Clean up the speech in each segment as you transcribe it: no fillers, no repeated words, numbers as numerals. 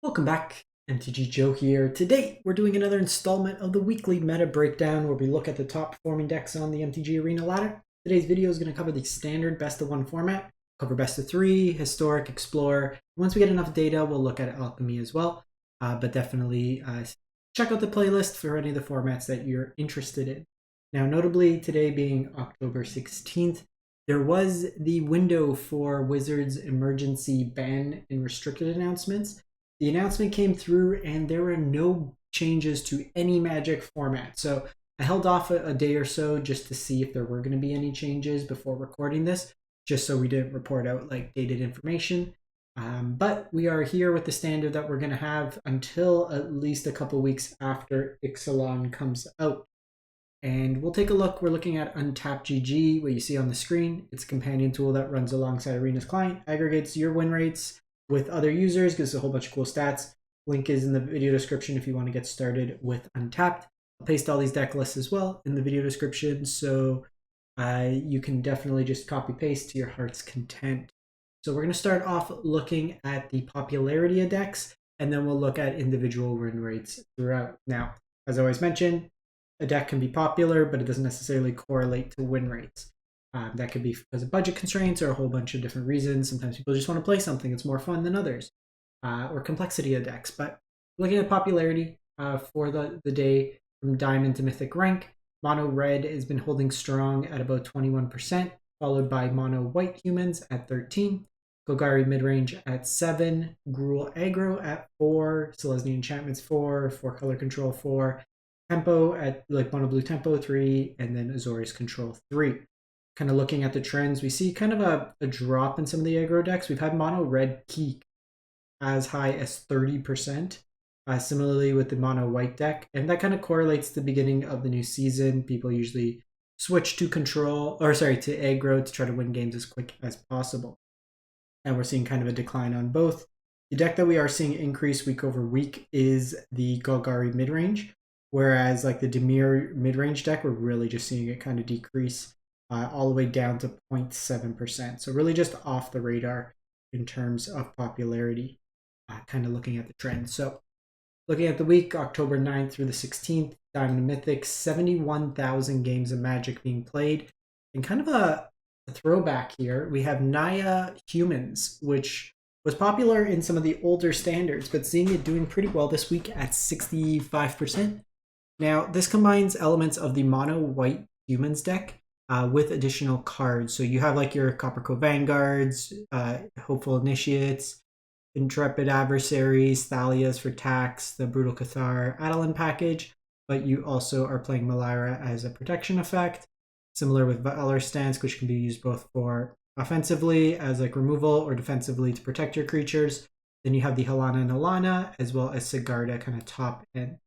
Welcome back, MTG Joe here. Today, we're doing another installment of the weekly meta breakdown where we look at the top performing decks on the MTG Arena ladder. Today's video is going to cover the standard best of one format, cover best of three, historic, explore. Once we get enough data, we'll look at alchemy as well. But definitely check out the playlist for any of the formats that you're interested in. Now, notably, today being October 16th, there was the window for Wizards emergency ban and restricted announcements. The announcement came through and there were no changes to any Magic format. So I held off a day or so just to see if there were going to be any changes before recording this, just so we didn't report out like dated information. But we are here with the standard that we're going to have until at least a couple weeks after Ixalan comes out. And we'll take a look. We're looking at Untapped GG, what you see on the screen. It's a companion tool that runs alongside Arena's client, aggregates your win rates with other users, gives a whole bunch of cool stats. Link is in the video description if you want to get started with Untapped. I'll paste all these deck lists as well in the video description, so you can definitely just copy paste to your heart's content. So we're going to start off looking at the popularity of decks, and then we'll look at individual win rates throughout. Now, as I always mention, a deck can be popular, but it doesn't necessarily correlate to win rates. That could be because of budget constraints or a whole bunch of different reasons. Sometimes people just want to play something that's more fun than others, or complexity of decks. But looking at popularity for the day from Diamond to Mythic rank, Mono Red has been holding strong at about 21%, followed by Mono White Humans at 13%, Golgari Midrange at 7%, Gruul Aggro at 4%, Selesnya Enchantments 4%, 4-color control 4%, Tempo at like Mono Blue Tempo 3%, and then Azorius Control 3%. Kind of looking at the trends, we see kind of a drop in some of the aggro decks. We've had Mono Red peak as high as 30%, similarly with the Mono White deck. And that kind of correlates to the beginning of the new season. People usually switch to aggro to try to win games as quick as possible. And we're seeing kind of a decline on both. The deck that we are seeing increase week over week is the Golgari Midrange, whereas like the Dimir Midrange deck, we're really just seeing it kind of decrease all the way down to 0.7%. So really just off the radar in terms of popularity, kind of looking at the trend. So looking at the week, October 9th through the 16th, Diamond and Mythic, 71,000 games of Magic being played. And kind of a throwback here, we have Naya Humans, which was popular in some of the older standards, but seeing it doing pretty well this week at 65%. Now, this combines elements of the Mono White Humans deck with additional cards. So you have like your Copperco Vanguards, Hopeful Initiates, Intrepid Adversaries, Thalias for tax, the Brutal Cathar Adeline package, but you also are playing Malira as a protection effect, similar with Valor Stance, which can be used both for offensively as like removal or defensively to protect your creatures. Then you have the Halana and Alana, as well as Sigarda kind of top end.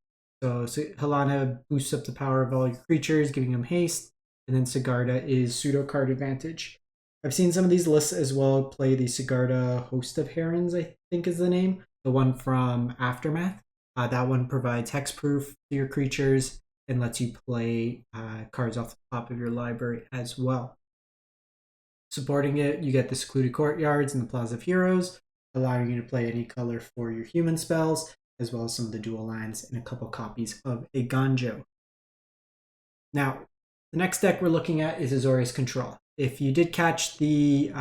So Halana boosts up the power of all your creatures, giving them haste. And then Sigarda is pseudo card advantage. I've seen some of these lists as well play the Sigarda Host of Herons, I think is the name. The one from Aftermath. That one provides hexproof to your creatures and lets you play cards off the top of your library as well. Supporting it, you get the Secluded Courtyards and the Plaza of Heroes, allowing you to play any color for your human spells, as well as some of the dual lands and a couple copies of a Ganjo. Now, the next deck we're looking at is Azorius Control. If you did catch the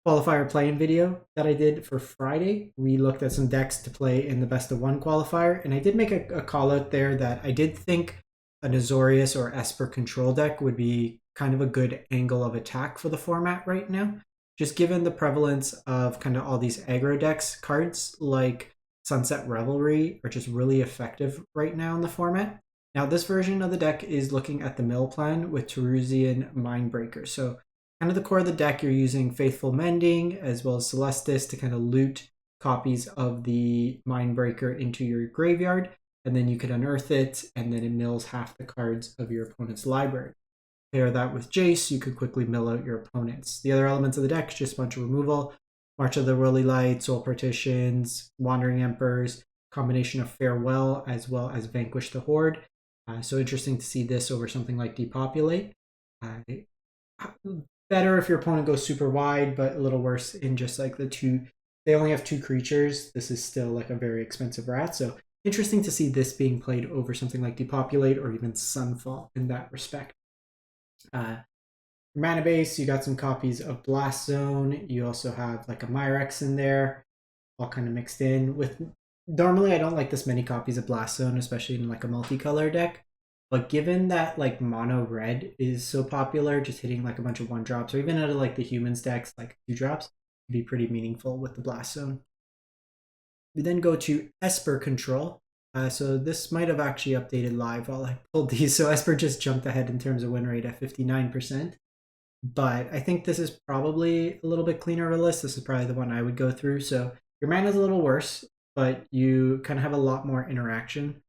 qualifier play-in video that I did for Friday, we looked at some decks to play in the best of one qualifier, and I did make a call out there that I did think an Azorius or Esper Control deck would be kind of a good angle of attack for the format right now. Just given the prevalence of kind of all these aggro decks, cards like Sunset Revelry are just really effective right now in the format. Now, this version of the deck is looking at the mill plan with Terusian Mindbreaker. So kind of the core of the deck, you're using Faithful Mending as well as Celestis to kind of loot copies of the Mindbreaker into your graveyard. And then you could unearth it, and then it mills half the cards of your opponent's library. Pair that with Jace, you could quickly mill out your opponents. The other elements of the deck is just a bunch of removal. March of the Whirly Light, Soul Partitions, Wandering Emperors, combination of Farewell as well as Vanquish the Horde. So interesting to see this over something like Depopulate. Better if your opponent goes super wide, but a little worse in just like the they only have 2 creatures. This is still like a very expensive rat, so interesting to see this being played over something like Depopulate or even Sunfall in that respect. Mana base, you got some copies of Blast Zone. You also have like a Myrex in there, all kind of mixed in with. Normally, I don't like this many copies of Blast Zone, especially in like a multicolor deck. But given that like mono red is so popular, just hitting like a bunch of 1-drops, or even out of like the humans decks, like 2-drops, would be pretty meaningful with the Blast Zone. We then go to Esper Control. So this might have actually updated live while I pulled these. So Esper just jumped ahead in terms of win rate at 59%. But I think this is probably a little bit cleaner of a list. This is probably the one I would go through. So your mana is a little worse, but you kind of have a lot more interaction.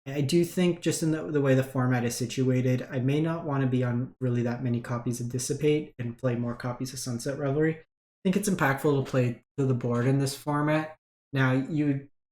I do think just in the way the format is situated, I may not want to be on really that many copies of Dissipate and play more copies of Sunset Revelry. I think it's impactful to play to the board in this format. Now,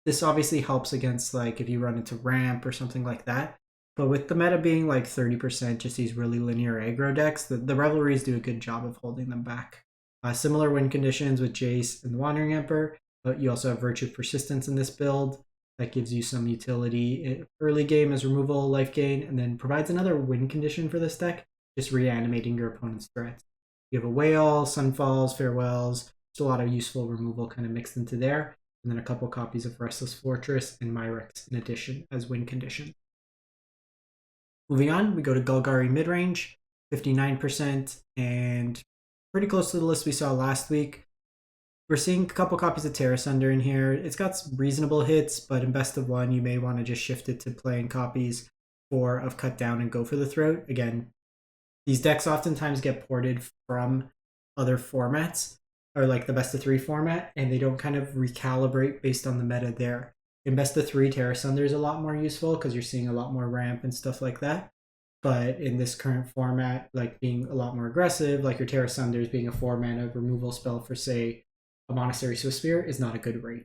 this obviously helps against like if you run into ramp or something like that. But with the meta being like 30%, just these really linear aggro decks, the Revelries do a good job of holding them back. Similar win conditions with Jace and the Wandering Emperor, but you also have Virtue of Persistence in this build. That gives you some utility early game as removal, life gain, and then provides another win condition for this deck, just reanimating your opponent's threats. You have a Whale, Sunfalls, Farewells, just a lot of useful removal kind of mixed into there, and then a couple copies of Restless Fortress and Myrex in addition as win condition. Moving on, we go to Golgari Midrange, 59%, and pretty close to the list we saw last week. We're seeing a couple copies of Terra Sunder in here. It's got some reasonable hits, but in best of one, you may want to just shift it to playing copies of Cut Down and Go for the Throat. Again, these decks oftentimes get ported from other formats, or like the best of 3 format, and they don't kind of recalibrate based on the meta there. In best of 3, Terra Sunder is a lot more useful because you're seeing a lot more ramp and stuff like that. But in this current format, like being a lot more aggressive, like your Terra Sunders being a 4-mana removal spell for, say, a Monastery Swiftspear is not a good rate.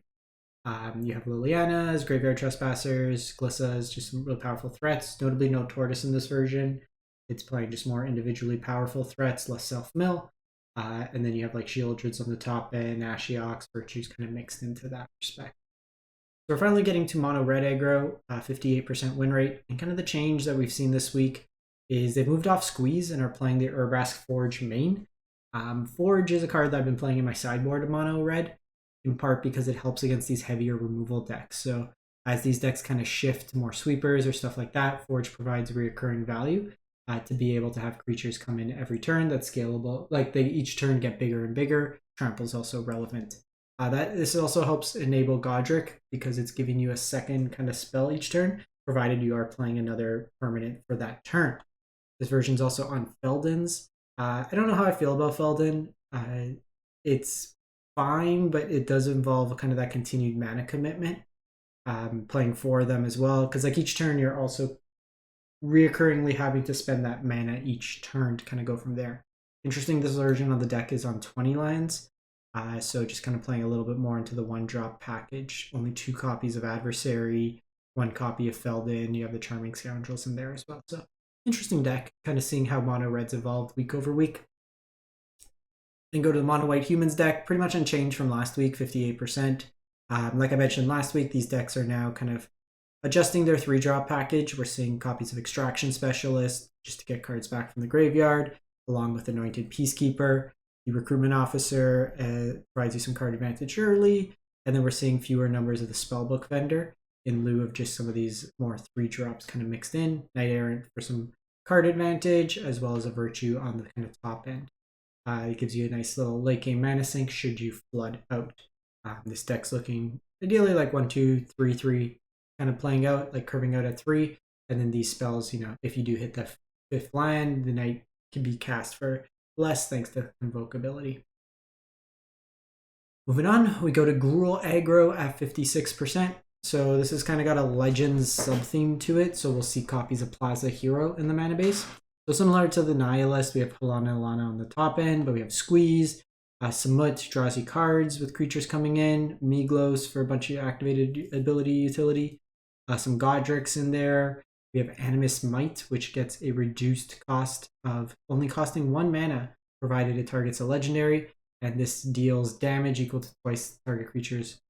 You have Liliana's, Graveyard Trespassers, Glissas, just some really powerful threats. Notably, no Tortoise in this version. It's playing just more individually powerful threats, less self-mill. And then you have like Shieldreds on the top end, Ashiok, Virtues kind of mixed into that respect. So we're finally getting to mono red aggro, 58% win rate. And kind of the change that we've seen this week is they've moved off Squeeze and are playing the Urbrask Forge main. Forge is a card that I've been playing in my sideboard of mono red, in part because it helps against these heavier removal decks. So as these decks kind of shift to more sweepers or stuff like that, Forge provides reoccurring value to be able to have creatures come in every turn that's scalable. Like they each turn get bigger and bigger. Trample is also relevant. This also helps enable Godric because it's giving you a second kind of spell each turn, provided you are playing another permanent for that turn. This version's also on Feldon's. I don't know how I feel about Feldon. It's fine, but it does involve kind of that continued mana commitment. Playing 4 of them as well, because like each turn you're also reoccurringly having to spend that mana each turn to kind of go from there. Interesting, this version of the deck is on 20 lands. So just kind of playing a little bit more into the 1-drop package. Only 2 copies of Adversary, 1 copy of Feldon. You have the Charming Scoundrels in there as well. So interesting deck, kind of seeing how mono reds evolved week over week. Then go to the mono white humans deck, pretty much unchanged from last week, 58%. Like I mentioned last week, these decks are now kind of adjusting their 3-drop package. We're seeing copies of Extraction Specialist just to get cards back from the graveyard, along with Anointed Peacekeeper. The Recruitment Officer provides you some card advantage early, and then we're seeing fewer numbers of the Spellbook Vendor in lieu of just some of these more 3-drops kind of mixed in. Knight Errant for some card advantage, as well as a Virtue on the kind of top end. It gives you a nice little late game mana sink should you flood out. This deck's looking ideally like 1, 2, 3, 3, kind of playing out, like curving out at 3. And then these spells, if you do hit the 5th land, the Knight can be cast for less thanks to invocability. Moving on, we go to Gruul Aggro at 56%. So this has kind of got a Legends sub-theme to it, so we'll see copies of Plaza Hero in the mana base. So similar to the Naya list, we have Halana Alana on the top end, but we have Squeeze, Samut draws you cards with creatures coming in, Miglos for a bunch of activated ability utility, some Godric's in there. We have Animus Might, which gets a reduced cost of only costing 1 mana, provided it targets a legendary. and this deals damage equal to twice target creature's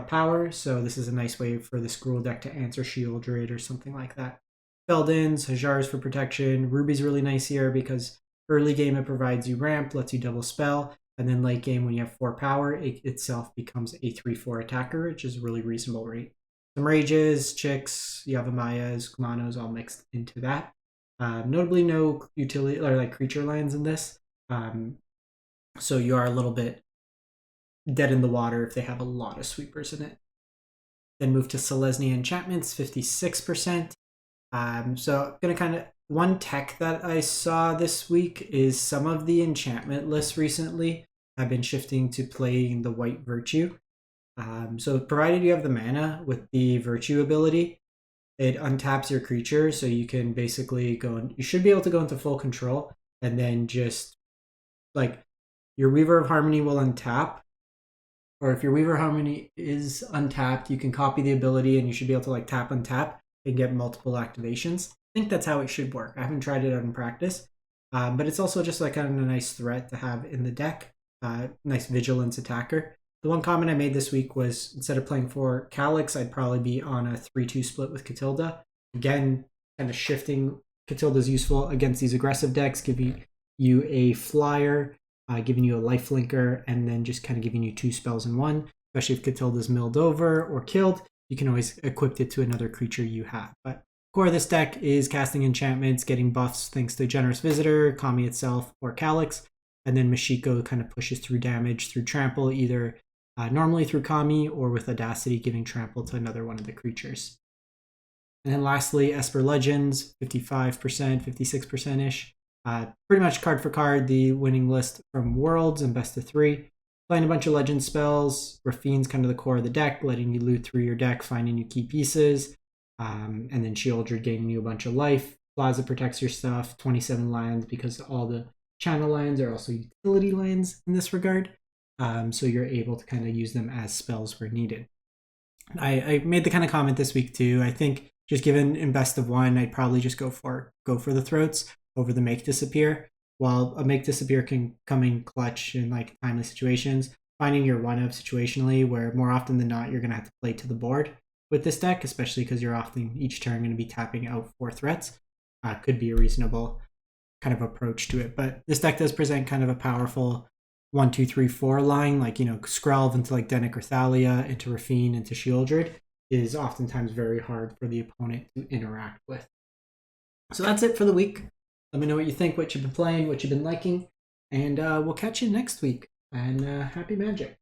power. So this is a nice way for this Gruul deck to answer Shieldred or something like that. Feldins, Hajars for protection. Ruby's really nice here because early game it provides you ramp, lets you double spell, and then late game when you have 4 power, it itself becomes a 3/4 attacker, which is a really reasonable rate. Some Rages, Chicks, Yavamayas, Kumanos all mixed into that. Notably no utility or like creature lands in this. So you are a little bit dead in the water if they have a lot of sweepers in it. Then move to Selesnya Enchantments, 56%. So gonna kind of, one tech that I saw this week is some of the enchantment lists recently have been shifting to playing the White Virtue. So provided you have the mana with the Virtue ability, it untaps your creature, so you can basically go and you should be able to go into full control, and then just like your Weaver of Harmony will untap, or if your Weaver of Harmony is untapped, you can copy the ability and you should be able to like tap untap and get multiple activations. I think that's how it should work. I haven't tried it out in practice, but it's also just like kind of a nice threat to have in the deck. Nice vigilance attacker. The one comment I made this week was instead of playing for Calyx, I'd probably be on a 3-2 split with Catilda. Again, kind of shifting. Catilda's useful against these aggressive decks, giving you a flyer, giving you a lifelinker, and then just kind of giving you 2 spells in one. Especially if Catilda's milled over or killed, you can always equip it to another creature you have. But core of this deck is casting enchantments, getting buffs thanks to Generous Visitor, Kami itself, or Calyx. And then Mashiko kind of pushes through damage through trample, either normally through Kami or with Audacity, giving trample to another one of the creatures. And then lastly, Esper Legends, 55%, 56%-ish. Pretty much card for card, the winning list from Worlds and Best of 3. Playing a bunch of Legend spells. Rafine's kind of the core of the deck, letting you loot through your deck, finding you key pieces. And then Shieldred gaining you a bunch of life. Plaza protects your stuff, 27 lands, because all the channel lands are also utility lands in this regard. So you're able to kind of use them as spells where needed. I made the kind of comment this week too. I think just given in best of 1, I'd probably just go for the throats over the Make Disappear. While a Make Disappear can come in clutch in like timely situations, finding your 1-up situationally where more often than not you're going to have to play to the board with this deck, especially because you're often each turn going to be tapping out 4 threats, could be a reasonable kind of approach to it. But this deck does present kind of a powerful 1, 2, 3, 4 line, like, you know, Skrelv into like Denic or Thalia, into Rafine, into Shieldred is oftentimes very hard for the opponent to interact with. So that's it for the week. Let me know what you think, what you've been playing, what you've been liking, and we'll catch you next week. And happy magic.